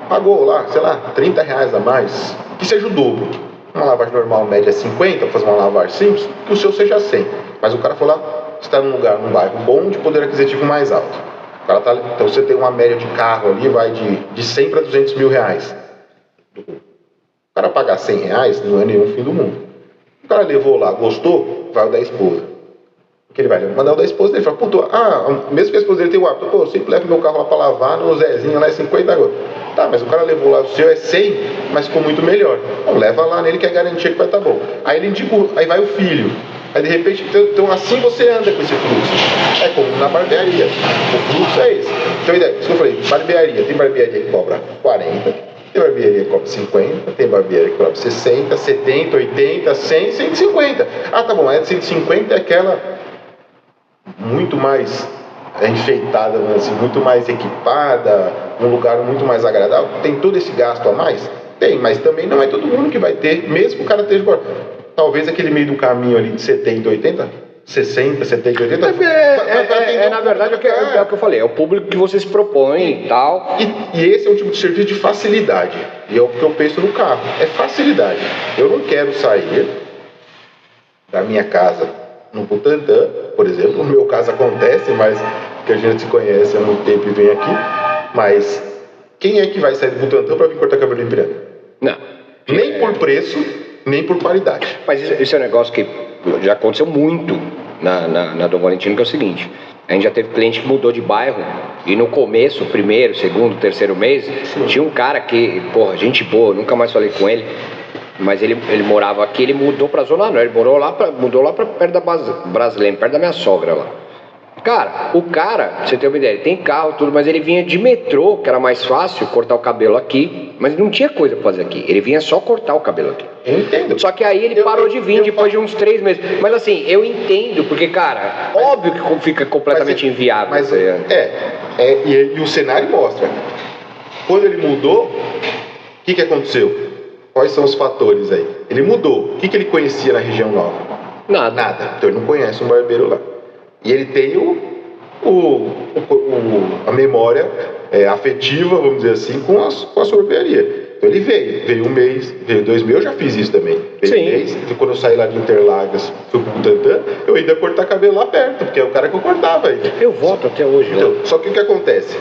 pagou lá, sei lá, R$30 a mais, que seja o dobro. Uma lavagem normal, média é 50, fazer uma lavagem simples, que o seu seja 100. Mas o cara foi lá, está num bairro bom, de poder aquisitivo mais alto. Então você tem uma média de carro ali, vai de 100 para 200 mil reais. O cara pagar R$100 não é nenhum fim do mundo. O cara levou lá, gostou, vai o da esposa. Que ele vai mandar o da esposa dele, fala, mesmo que a esposa dele tenha o hábito, eu sempre levo meu carro lá para lavar, no Zezinho lá é 50 agora. Tá, mas o cara levou lá, o seu é 100, mas ficou muito melhor. Então leva lá nele que é garantia que vai estar bom. Aí ele indica, aí vai o filho. Aí de repente, então assim você anda com esse fluxo. É como na barbearia. O fluxo é esse. Então, isso que eu falei, barbearia. Tem barbearia que cobra 40, tem barbearia que cobra 50, tem barbearia que cobra 60, 70, 80, 100, 150. Tá bom, a 150 é aquela muito mais enfeitada, assim, muito mais equipada, um lugar muito mais agradável. Tem todo esse gasto a mais? Tem, mas também não é todo mundo que vai ter, mesmo que o cara esteja... Talvez aquele meio do caminho ali de 70, 80, 60, 70, 80... na verdade, é o que eu falei, é o público que você se propõe e tal. E esse é um tipo de serviço de facilidade. E é o que eu penso no carro, é facilidade. Eu não quero sair da minha casa no Butantã, por exemplo. No meu caso acontece, mas que a gente se conhece há muito tempo e vem aqui. Mas quem é que vai sair do Butantã para vir cortar cabelo em Piranga? Não. Nem por preço, nem por qualidade. Mas isso é um negócio que já aconteceu muito na Dom Valentino, que é o seguinte: a gente já teve cliente que mudou de bairro e no começo, primeiro, segundo, terceiro mês, tinha um cara que, gente boa, nunca mais falei com ele, mas ele morava aqui, ele mudou pra Zona Norte, ele mudou lá pra perto da Brasileira, perto da minha sogra lá. Cara, o cara, pra você ter uma ideia, ele tem carro, tudo, mas ele vinha de metrô, que era mais fácil cortar o cabelo aqui, mas não tinha coisa pra fazer aqui. Ele vinha só cortar o cabelo aqui. Eu entendo. Só que aí ele parou de vir depois de uns 3 meses. Mas assim, eu entendo, porque, cara, óbvio que fica completamente inviável. Mas e o cenário mostra. Quando ele mudou, o que aconteceu? Quais são os fatores aí? Ele mudou. O que ele conhecia na região nova? Nada. Então ele não conhece um barbeiro lá. E ele tem a memória afetiva, vamos dizer assim, com a sorvearia. Então ele veio um mês, veio 2 meses, eu já fiz isso também. Veio um mês, quando eu saí lá de Interlagos, fui pro Butantã, eu ainda ia cortar cabelo lá perto, porque é o cara que eu cortava aí. Eu volto até hoje. Então, só que o que acontece?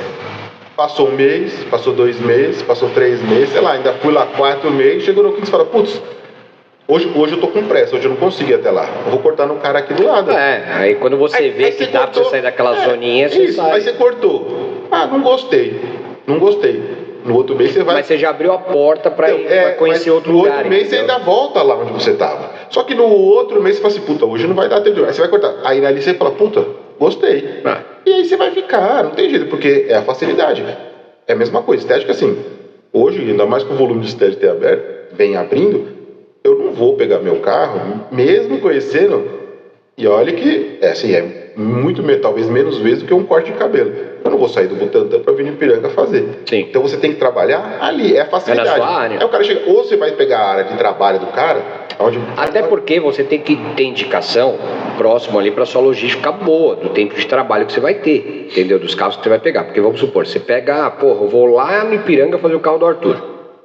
Passou 1 mês, passou 2 meses, passou 3 meses, sei lá, ainda fui lá 4 meses, chegou no quinto e fala, putz, hoje eu tô com pressa, hoje eu não consigo ir até lá. Eu vou cortar no cara aqui do lado. Aí quando você vê que dá pra você sair daquela zoninha, você sai. Aí você cortou. Não gostei. No outro mês você vai... Mas você já abriu a porta pra conhecer outro lugar. No outro mês você ainda volta lá onde você tava. Só que no outro mês você fala assim, puta, hoje não vai dar tempo. Aí você vai cortar. Aí ali você fala, puta, gostei. E aí você vai ficar, não tem jeito, porque é a facilidade. É a mesma coisa. Estética, assim, hoje, ainda mais com o volume de estética ter aberto, vem abrindo, eu não vou pegar meu carro, mesmo conhecendo, e olha que, muito, talvez menos vezes do que um corte de cabelo. Eu não vou sair do Butantã para vir em Ipiranga fazer. Sim. Então você tem que trabalhar ali, é a facilidade. É na sua área. Aí o cara chega, ou você vai pegar a área de trabalho do cara, até porque você tem que ter indicação próximo ali para sua logística boa, do tempo de trabalho que você vai ter, entendeu? Dos carros que você vai pegar. Porque vamos supor, você pega, eu vou lá no Ipiranga fazer o carro do Arthur.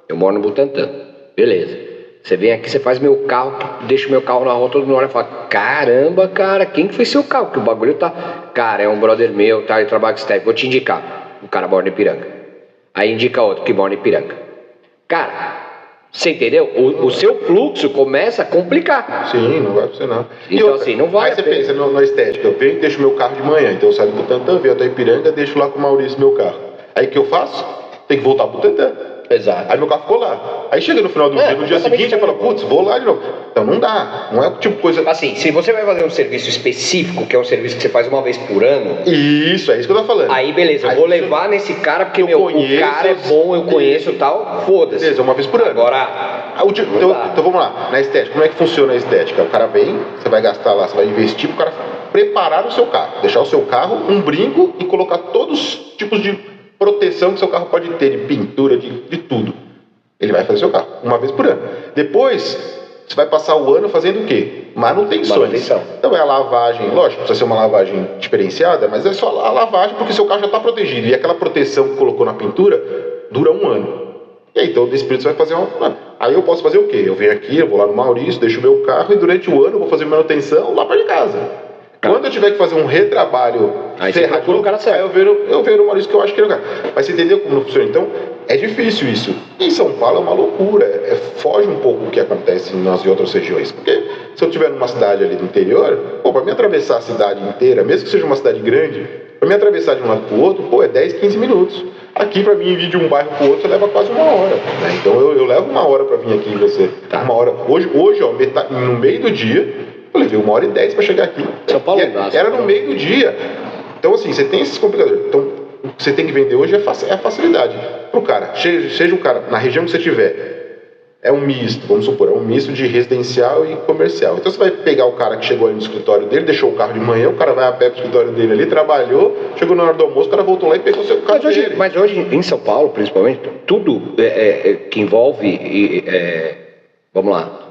Eu moro no Butantã. Beleza. Você vem aqui, você faz meu carro, deixa o meu carro na rua, todo mundo olha e fala, caramba, cara, quem que fez seu carro? Que o bagulho tá... Cara, é um brother meu, tá? Ele trabalha com step, vou te indicar. O cara mora no Ipiranga. Aí indica outro que mora no Ipiranga. Cara, você entendeu? O seu fluxo começa a complicar. Sim, não vai funcionar. Então assim, não vai... Aí você pensa na estética, eu venho e deixo meu carro de manhã, então eu saio do Butantã, venho até Ipiranga, deixo lá com o Maurício meu carro. Aí o que eu faço? Tem que voltar pro Butantã. Exato. Aí meu carro ficou lá. Aí chega no final do dia, no dia seguinte, eu falo, putz, vou lá de novo. Então não dá. Não é tipo coisa... Assim, se você vai fazer um serviço específico, que é um serviço que você faz uma vez por ano... Isso, é isso que eu tô falando. Aí beleza, eu vou levar nesse cara, porque o cara é bom, eu conheço e tal, foda-se. Beleza, uma vez por ano. Agora... Então vamos lá, na estética, como é que funciona a estética? O cara vem, você vai gastar lá, você vai investir pro cara preparar o seu carro. Deixar o seu carro, um brinco e colocar todos os tipos de proteção que seu carro pode ter, de pintura, de tudo. Ele vai fazer seu carro, uma vez por ano. Depois, você vai passar o ano fazendo o quê? Manutenções. Então é a lavagem, lógico, precisa ser uma lavagem diferenciada, mas é só a lavagem porque seu carro já está protegido. E aquela proteção que colocou na pintura dura 1 ano. E aí, então, desse período você vai fazer uma... Aí eu posso fazer o quê? Eu venho aqui, eu vou lá no Maurício, deixo o meu carro e durante o ano eu vou fazer manutenção lá perto de casa. Quando eu tiver que fazer um retrabalho ferrado, o cara aí eu vejo no Maurício que eu acho que ele é o cara. Mas você entendeu como não funciona? Então, é difícil isso. E em São Paulo é uma loucura. Foge um pouco do que acontece nas outras regiões. Porque se eu estiver numa cidade ali do interior, para me atravessar a cidade inteira, mesmo que seja uma cidade grande, para me atravessar de um lado para o outro, é 10, 15 minutos. Aqui, para mim, ir de um bairro para o outro, leva quase 1 hora. Né? Então, eu levo 1 hora para vir aqui em você. Tá. 1 hora. Hoje no meio do dia, eu levei 1h10 para chegar aqui. São Paulo era no meio do dia. Então, assim, você tem esses complicadores. Então, o que você tem que vender hoje é a facilidade. Pro cara, seja um cara, na região que você tiver, é um misto, vamos supor, é um misto de residencial e comercial. Então, você vai pegar o cara que chegou ali no escritório dele, deixou o carro de manhã, o cara vai a pé pro escritório dele ali, trabalhou, chegou na hora do almoço, o cara voltou lá e pegou o seu carro dele. Mas hoje, em São Paulo, principalmente, tudo que envolve... vamos lá.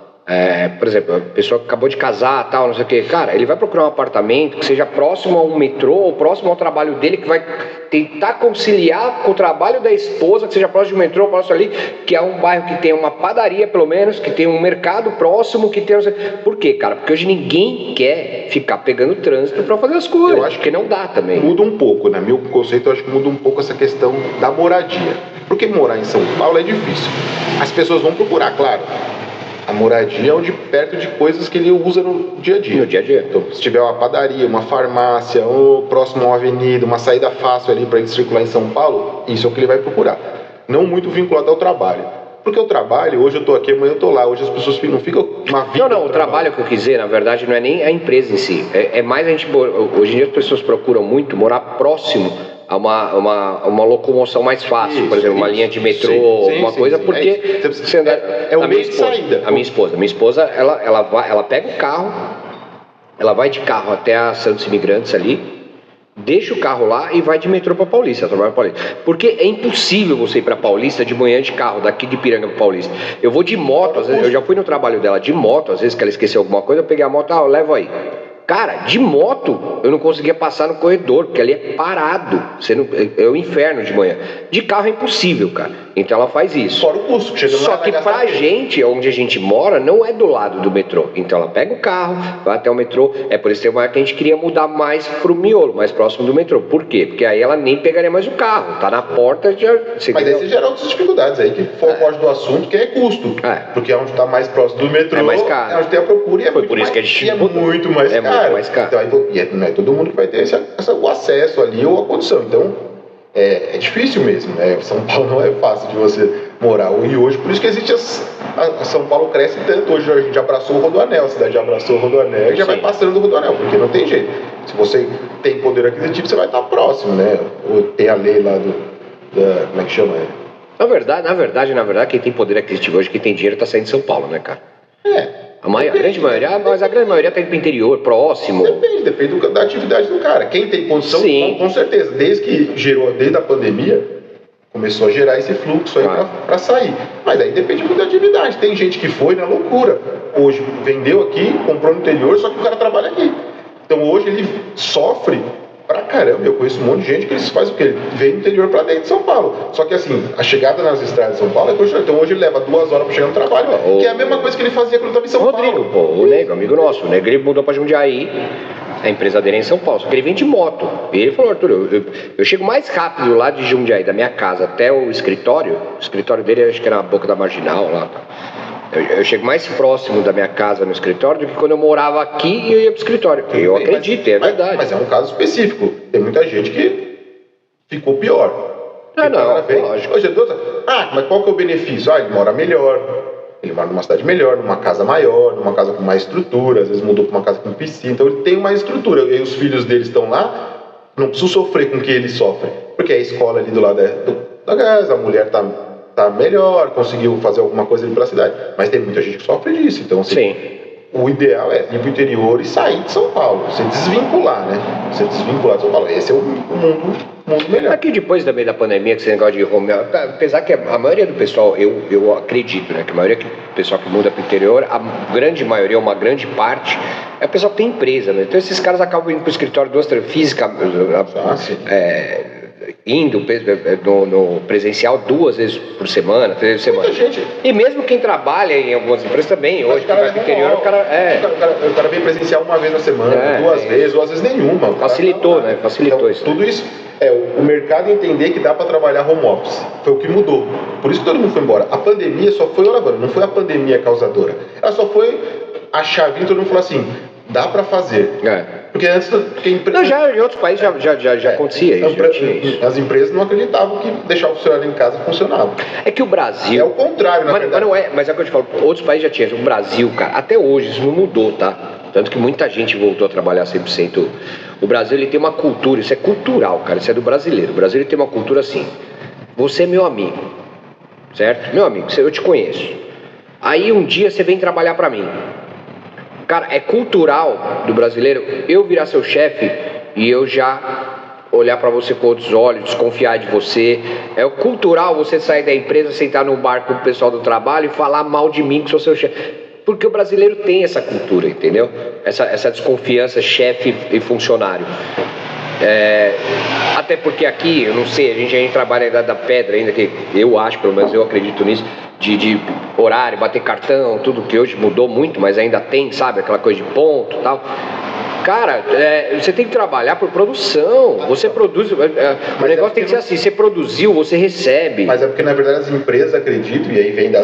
Por exemplo, a pessoa que acabou de casar, tal, não sei o que, cara, ele vai procurar um apartamento que seja próximo a um metrô ou próximo ao trabalho dele, que vai tentar conciliar com o trabalho da esposa, que seja próximo de um metrô, próximo ali, que é um bairro que tem uma padaria, pelo menos, que tem um mercado próximo, que tem... Por quê, cara? Porque hoje ninguém quer ficar pegando trânsito pra fazer as coisas. Eu acho que não dá também. Muda um pouco, né? Meu conceito, eu acho que muda um pouco essa questão da moradia. Porque morar em São Paulo é difícil. As pessoas vão procurar, claro. A moradia é onde perto de coisas que ele usa no dia a dia. No dia a dia. Então, se tiver uma padaria, uma farmácia, ou próximo a uma avenida, uma saída fácil ali para ele circular em São Paulo, isso é o que ele vai procurar. Não muito vinculado ao trabalho. Porque o trabalho, hoje eu tô aqui, amanhã eu tô lá, hoje as pessoas não ficam uma vida. Não, o trabalho que eu quis dizer, na verdade, não é nem a empresa em si. É mais a gente. Hoje em dia as pessoas procuram muito morar próximo a uma locomoção mais fácil, por exemplo, uma linha de metrô, uma coisa, porque você anda, o meio de saída. A minha esposa, ela pega o carro, ela vai de carro até a Santos Imigrantes ali, deixa o carro lá e vai de metrô para Paulista, trabalhar para Paulista. Porque é impossível você ir para Paulista de manhã de carro, daqui de Piranga para Paulista. Eu vou de moto, às vezes, eu já fui no trabalho dela de moto, às vezes que ela esqueceu alguma coisa, eu peguei a moto, eu levo aí. Cara, de moto eu não conseguia passar no corredor, porque ali é parado. É o inferno de manhã. De carro é impossível, cara. Então ela faz isso. Fora o custo, só que pra gente, onde a gente mora, não é do lado do metrô. Então ela pega o carro, vai até o metrô. É por isso que a gente queria mudar mais pro miolo, mais próximo do metrô. Por quê? Porque aí ela nem pegaria mais o carro. Tá na porta já. Mas aí você gera outras dificuldades aí, que foge do assunto, que é custo. Porque é onde tá mais próximo do metrô, é mais caro. É onde tem a procura e é Foi muito por isso mais, que a gente muito mais caro. Então, aí, não é todo mundo que vai ter o acesso ali ou a condição. Então, é difícil mesmo, né? São Paulo não é fácil de você morar. E hoje, por isso que existe São Paulo cresce tanto. Hoje a gente abraçou o Rodoanel, a cidade já abraçou o Rodoanel e já vai passando do Rodoanel, porque não tem jeito. Se você tem poder aquisitivo, você vai estar próximo, né? Ou tem a lei lá como é que chama? Na verdade, quem tem poder aquisitivo hoje, quem tem dinheiro, tá saindo de São Paulo, né, cara? A grande maioria tá indo pro interior, próximo. Depende da atividade do cara. Quem tem condição, com certeza. Desde a pandemia, começou a gerar esse fluxo aí para sair. Mas aí depende muito da atividade. Tem gente que foi na loucura. Hoje vendeu aqui, comprou no interior, só que o cara trabalha aqui. Então hoje ele sofre pra caramba. Eu conheço um monte de gente que eles fazem o quê? Ele vem do interior pra dentro de São Paulo. Só que assim, a chegada nas estradas de São Paulo é constante. Então hoje ele leva 2 horas pra chegar no trabalho, que é a mesma coisa que ele fazia quando estava em São Paulo. O Nego, amigo nosso. O Nego, ele mudou pra Jundiaí. A empresa dele é em São Paulo, só que ele vem de moto. E ele falou, Arthur, eu chego mais rápido lá de Jundiaí, da minha casa até o escritório. O escritório dele, acho que era na Boca da Marginal lá. Eu chego mais próximo da minha casa no escritório do que quando eu morava aqui e eu ia pro escritório. Eu acredito, é verdade. Mas é um caso específico. Tem muita gente que ficou pior. Lógico. Hoje, mas qual que é o benefício? Ele mora melhor. Ele mora numa cidade melhor, numa casa maior, numa casa com mais estrutura, às vezes mudou para uma casa com piscina, então ele tem mais estrutura. E aí os filhos dele estão lá, não precisam sofrer com o que ele sofre, porque a escola ali do lado da casa, a mulher tá melhor, conseguiu fazer alguma coisa ali pela cidade. Mas tem muita gente que sofre disso, então assim, o ideal é ir pro interior e sair de São Paulo, você desvincular, né? Você desvincular de São Paulo, esse é o mundo melhor. Aqui depois também da pandemia, que esse negócio de home, apesar que a maioria do pessoal, eu acredito, né, que a maioria do pessoal que muda pro interior, a grande maioria, uma grande parte, é o pessoal que tem empresa, né? Então esses caras acabam indo pro escritório 2, 3 física, indo no presencial 2 vezes por semana, 3 vezes por semana. Gente. E mesmo quem trabalha em algumas empresas também, hoje que vai pro interior, o cara vem presencial 1 vez na semana, 2 vezes, ou às vezes nenhuma. Facilitou, né? Facilitou então, isso. Tudo isso o mercado entender que dá para trabalhar home office. Foi o que mudou. Por isso que todo mundo foi embora. A pandemia só foi lavando, não foi a pandemia causadora. Ela só foi a chave, todo mundo falou assim, dá para fazer. Porque antes já em outros países já acontecia isso. As empresas não acreditavam que deixar o funcionário em casa funcionava. É que o Brasil... É o contrário, na verdade. Mas é o que eu te falo, outros países já tinham. O Brasil, cara, até hoje isso não mudou, tá? Tanto que muita gente voltou a trabalhar 100%. O Brasil, ele tem uma cultura, isso é cultural, cara, isso é do brasileiro. O Brasil, ele tem uma cultura assim, você é meu amigo, certo? Meu amigo, eu te conheço. Aí um dia você vem trabalhar pra mim. Cara, é cultural do brasileiro eu virar seu chefe e eu já olhar pra você com outros olhos, desconfiar de você. É o cultural você sair da empresa, sentar no bar com o pessoal do trabalho e falar mal de mim que sou seu chefe. Porque o brasileiro tem essa cultura, entendeu? Essa desconfiança chefe e funcionário. Até porque aqui, eu não sei, a gente trabalha da pedra ainda, que eu acho, pelo menos eu acredito nisso, de horário, bater cartão, tudo que hoje mudou muito, mas ainda tem, sabe? Aquela coisa de ponto e tal. Cara, você tem que trabalhar por produção. Você produz. O negócio tem que ser assim: você produziu, você recebe. Mas é porque, na verdade, as empresas acreditam, e aí vem da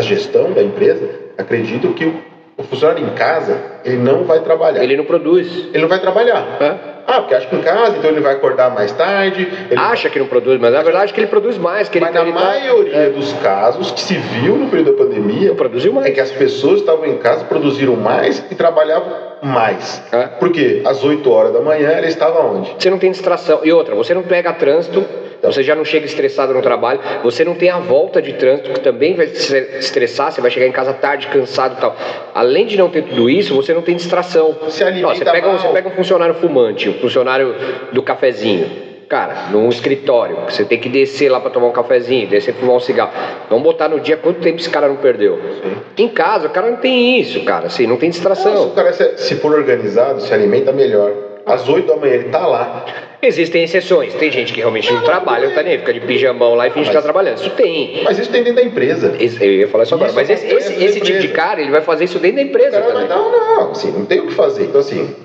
gestão da empresa, acreditam que o funcionário em casa, ele não vai trabalhar. Ele não produz. Ele não vai trabalhar. porque acha que em casa, então ele vai acordar mais tarde. Ele acha que não produz, mas na verdade é que ele produz mais. Que mas ele, na maioria dos casos que se viu no período da pandemia, produziu mais. É que as pessoas estavam em casa, produziram mais e trabalhavam mais. Porque às 8 horas da manhã ela estava onde? Você não tem distração. E outra, você não pega trânsito, você já não chega estressado no trabalho, você não tem a volta de trânsito que também vai te estressar, você vai chegar em casa tarde, cansado e tal. Além de não ter tudo isso, você não tem distração. Você pega um funcionário fumante, um funcionário do cafezinho. Cara, num escritório, você tem que descer lá para tomar um cafezinho, descer para fumar um cigarro. Vamos botar no dia quanto tempo esse cara não perdeu. Sim. Em casa, o cara não tem isso, cara, assim, não tem distração. Se o cara se for organizado, se alimenta melhor. Às 8 da manhã ele tá lá. Existem exceções, tem gente que realmente não trabalha, não tá nem, fica de pijamão lá e finge que tá trabalhando. Isso tem. Mas isso tem dentro da empresa. Eu ia falar isso agora. Mas esse tipo de cara, ele vai fazer isso dentro da empresa também. Não, assim, não tem o que fazer. Então assim,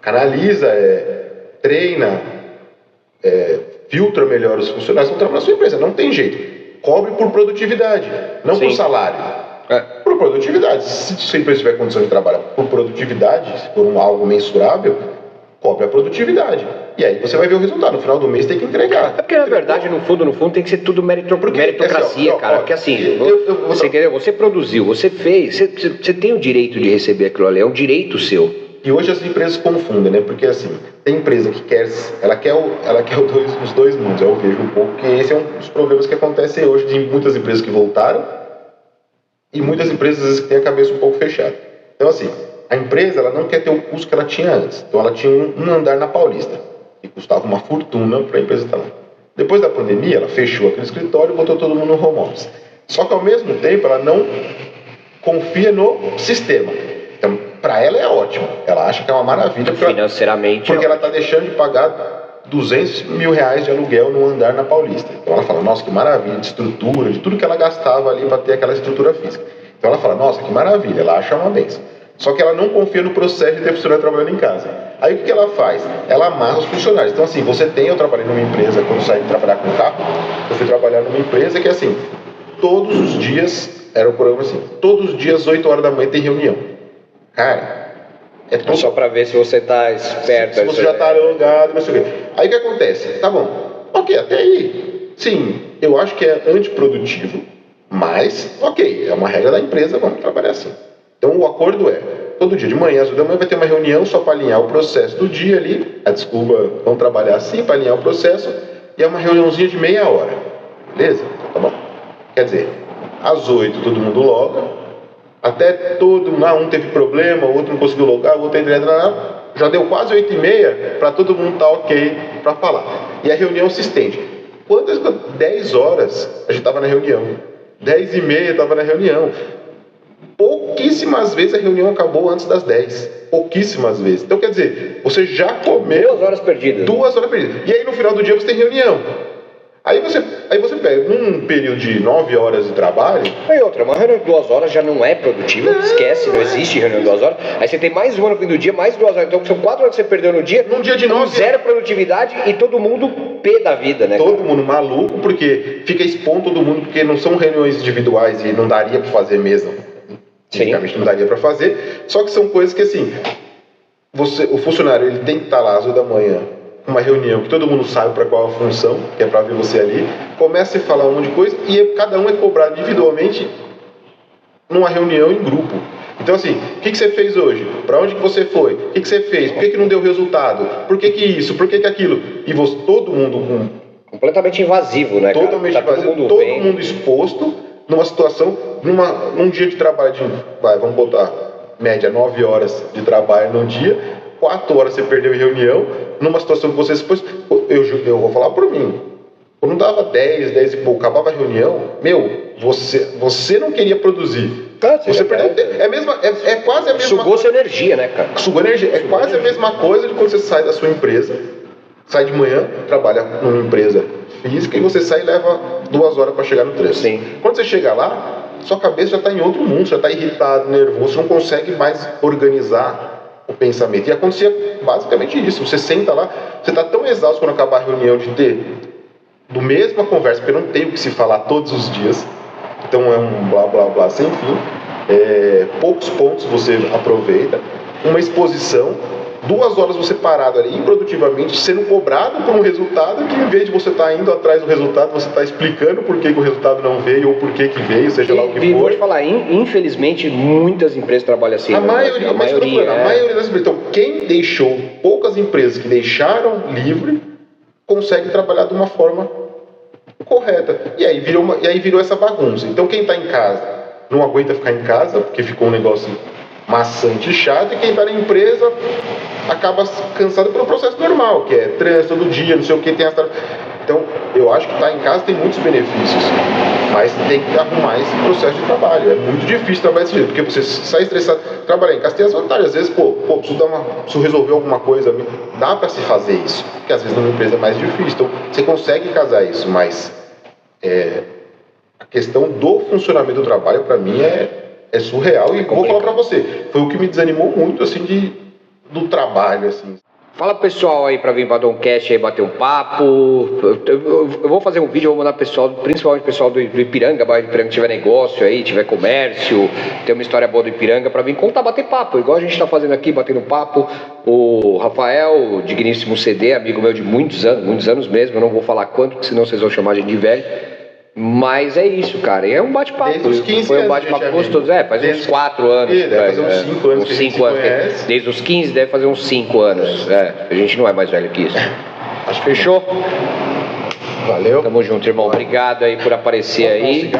canaliza, treina, filtra melhor os funcionários que estão trabalhando na sua empresa. Não tem jeito. Cobre por produtividade, não por salário. Por produtividade. Se sua empresa tiver condição de trabalhar por produtividade, se for algo mensurável, cobre a produtividade. E aí você vai ver o resultado. No final do mês tem que entregar. Porque na verdade, no fundo, tem que ser tudo meritocracia, cara. Porque assim, você entendeu? Você produziu, você fez, você tem o direito de receber aquilo ali, é um direito seu. E hoje as empresas confundem, né? Porque assim, tem empresa que quer os dois mundos. Eu vejo um pouco que esse é um dos problemas que acontecem hoje de muitas empresas que voltaram e muitas empresas às vezes que têm a cabeça um pouco fechada. Então assim, a empresa ela não quer ter o custo que ela tinha antes. Então ela tinha um andar na Paulista e custava uma fortuna para a empresa estar lá. Depois da pandemia, ela fechou aquele escritório e botou todo mundo no home office. Só que ao mesmo tempo ela não confia no sistema. Então, para ela é ótimo. Ela acha que é uma maravilha. Financeiramente. Porque ela está deixando de pagar R$200 mil de aluguel no andar na Paulista. Então ela fala, nossa, que maravilha, de estrutura, de tudo que ela gastava ali para ter aquela estrutura física. Então ela fala, nossa, que maravilha, ela acha uma bênção. Só que ela não confia no processo de ter funcionário trabalhando em casa. Aí o que ela faz? Ela amarra os funcionários. Então assim, eu trabalhei numa empresa, quando saí de trabalhar com carro, eu fui trabalhar numa empresa que assim, todos os dias, era um programa assim, todos os dias, 8 horas da manhã tem reunião. Cara, só para ver se você tá esperto. Se você já tá alongado, não sei o quê. Aí o que acontece? Tá bom, ok, até aí, sim, eu acho que é antiprodutivo, mas, ok, é uma regra da empresa, vamos trabalhar assim. Então o acordo é, todo dia de manhã, às 8 da manhã vai ter uma reunião só para alinhar o processo do dia ali, vamos trabalhar assim para alinhar o processo, e é uma reuniãozinha de meia hora, beleza? Tá bom. Quer dizer, às 8 todo mundo loga, até todo mundo, um teve problema, o outro não conseguiu logar, o outro já deu quase 8h30 para todo mundo estar ok para falar. E a reunião se estende. 10 horas a gente estava na reunião, 10h30 estava na reunião. Pouquíssimas vezes a reunião acabou antes das 10. Pouquíssimas vezes. Então quer dizer, você já comeu 2 horas perdidas. 2 horas perdidas. E aí no final do dia você tem reunião. Aí você pega num período de 9 horas de trabalho. Aí outra, uma reunião de 2 horas já não é produtiva, esquece, não existe reunião de 2 horas. Aí você tem mais uma no fim do dia, mais 2 horas. Então são 4 horas que você perdeu no dia. Num dia de 9 zero produtividade e todo mundo pé da vida, né? Todo mundo maluco, porque fica expondo todo mundo, porque não são reuniões individuais e não daria para fazer mesmo. Basicamente não daria para fazer. Só que são coisas que assim, o funcionário ele tem que estar lá às 8 da manhã. Uma reunião que todo mundo sabe para qual a função, que é para ver você ali, começa a falar um monte de coisa e cada um é cobrado individualmente numa reunião em grupo. Então assim, o que você fez hoje? Para onde que você foi? O que você fez? Por que não deu resultado? Por que isso? Por que aquilo? E todo mundo completamente invasivo, né? Totalmente invasivo, todo mundo exposto numa situação, num dia de trabalho vamos botar média 9 horas de trabalho no dia, 4 horas você perdeu em reunião, numa situação que você se pôs. Eu vou falar por mim. Quando dava 10 e pouco, acabava a reunião, você não queria produzir. Você perdeu. É quase a mesma Sugou coisa. Sua energia, né, cara? Sugou energia. É quase a mesma coisa de quando você sai da sua empresa, sai de manhã, trabalha numa empresa física e você sai e leva 2 horas para chegar no trecho. Sim. Quando você chega lá, sua cabeça já está em outro mundo, já está irritado, nervoso, você não consegue mais organizar o pensamento. E acontecia basicamente isso. Você senta lá, você está tão exausto quando acabar a reunião de ter do mesma conversa, porque não tem o que se falar todos os dias. Então é um blá blá blá sem fim. Poucos pontos você aproveita. Uma exposição 2 horas você parado ali, improdutivamente, sendo cobrado por um resultado que, em vez de você estar indo atrás do resultado, você está explicando por que o resultado não veio ou por que veio, seja lá o que for. Vou te falar, infelizmente, muitas empresas trabalham assim. A maioria das empresas. Então, quem deixou, poucas empresas que deixaram livre, consegue trabalhar de uma forma correta. E aí virou essa bagunça. Então, quem está em casa não aguenta ficar em casa, porque ficou um negócio maçante e chato, e quem está na empresa acaba cansado pelo processo normal, que é trânsito todo dia, não sei o que, tem as... Então, eu acho que estar em casa tem muitos benefícios, mas tem que arrumar esse processo de trabalho. É muito difícil trabalhar desse jeito, porque você sai estressado. Trabalhar em casa tem as vantagens. Às vezes, preciso resolver alguma coisa, dá para se fazer isso, porque às vezes numa empresa é mais difícil. Então, você consegue casar isso, mas a questão do funcionamento do trabalho, para mim, é surreal. E vou falar para você, foi o que me desanimou muito, assim, do trabalho, assim. Fala pro pessoal aí pra vir pra Domcast aí bater um papo. Eu vou fazer um vídeo, eu vou mandar pessoal, principalmente pessoal do Ipiranga, bairro do Ipiranga, que tiver negócio aí, tiver comércio, tem uma história boa do Ipiranga, pra vir contar, bater papo, igual a gente tá fazendo aqui, batendo papo. O Rafael, o digníssimo CD, amigo meu de muitos anos mesmo, eu não vou falar quanto, porque senão vocês vão chamar a gente de velho. Mas é isso, cara, e é um bate-papo. Desde os 15 foi um bate-papo gostoso, faz uns 4 anos. Deve fazer uns 5 anos que a gente se conhece. Desde os 15 deve fazer uns 5 anos. A gente não é mais velho que isso. Acho que fechou? Valeu. Tamo junto, irmão. Obrigado aí por aparecer aí.